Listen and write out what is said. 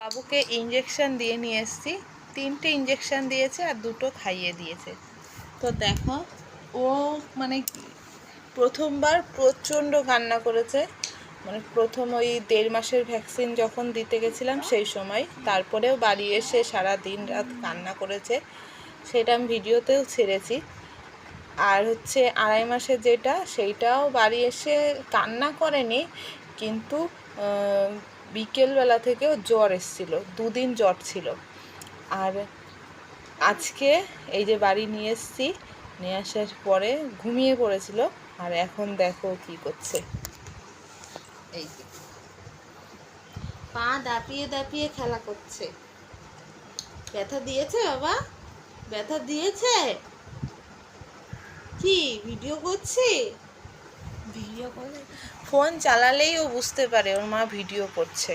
বাবুকে ইঞ্জেকশন দিয়ে নিয়ে এসেছি, 3টে ইঞ্জেকশন দিয়েছে আর 2টো খাইয়ে দিয়েছে। তো দেখো ও মানে প্রথমবার প্রচণ্ড কান্না করেছে, মানে প্রথম ওই 1.5 মাসের ভ্যাকসিন যখন দিতে গেছিলাম সেই সময়। তারপরেও বাড়ি এসে সারা দিন রাত কান্না করেছে, সেটা আমি ভিডিওতেও ছেড়েছি। আর হচ্ছে 2.5 মাসের যেটা, সেইটাও বাড়ি এসে কান্না করেনি, কিন্তু বিকেলবেলা থেকেও জ্বর এসেছিলো, 2 দিন জ্বর ছিল। আর আজকে এই যে বাড়ি নিয়ে এসেছি, নিয়ে আসার পরে ঘুমিয়ে পড়েছিল, আর এখন দেখো কি করছে। এই যে পা দাপিয়ে দাপিয়ে খেলা করছে। ব্যথা দিয়েছে বাবা? ব্যথা দিয়েছে? কি ভিডিও করছি? ভিডিও করে ফোন চালালেই ও বুঝতে পারে ওর মা ভিডিও করছে।